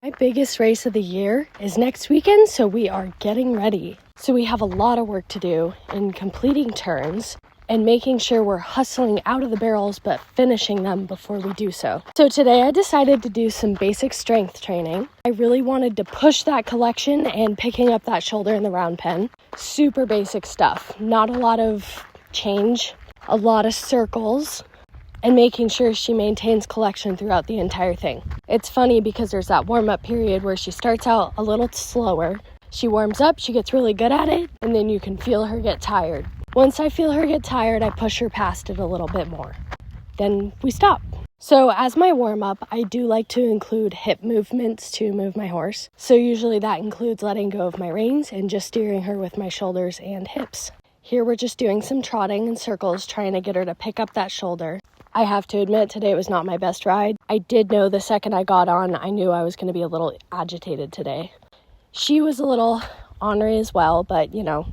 My biggest race of the year is next weekend, so we are getting ready. So we have a lot of work to do in completing turns and making sure we're hustling out of the barrels but finishing them before we do so. So today I decided to do some basic strength training. I really wanted to push that collection and picking up that shoulder in the round pen. Super basic stuff, not a lot of change, a lot of circles, and making sure she maintains collection throughout the entire thing. It's funny because there's that warm-up period where she starts out a little slower. She warms up, she gets really good at it, and then you can feel her get tired. Once I feel her get tired, I push her past it a little bit more. Then we stop. So as my warm-up, I do like to include hip movements to move my horse. So usually that includes letting go of my reins and just steering her with my shoulders and hips. Here we're just doing some trotting and circles, trying to get her to pick up that shoulder. I have to admit, today was not my best ride. I did know the second I got on, I knew I was going to be a little agitated today. She was a little ornery as well, but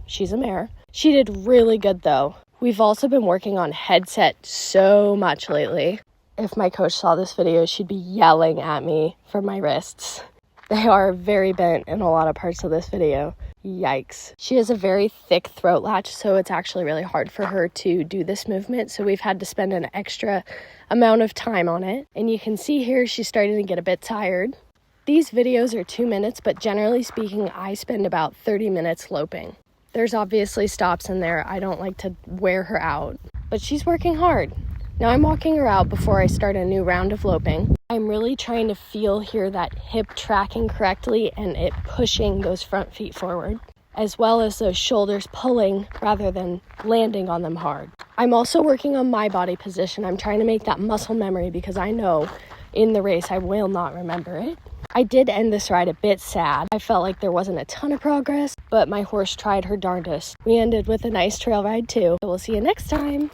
she's a mare. She did really good though. We've also been working on headset so much lately. If my coach saw this video, she'd be yelling at me for my wrists. They are very bent in a lot of parts of this video. Yikes. She has a very thick throat latch, so it's actually really hard for her to do this movement, so we've had to spend an extra amount of time on it. And you can see here she's starting to get a bit tired. These videos are 2 minutes, but generally speaking, I spend about 30 minutes loping. There's obviously stops in there. I don't like to wear her out, but she's working hard. Now I'm walking her out before I start a new round of loping. I'm really trying to hear that hip tracking correctly and it pushing those front feet forward, as well as those shoulders pulling rather than landing on them hard. I'm also working on my body position. I'm trying to make that muscle memory because I know in the race I will not remember it. I did end this ride a bit sad. I felt like there wasn't a ton of progress, but my horse tried her darndest. We ended with a nice trail ride too. So we'll see you next time.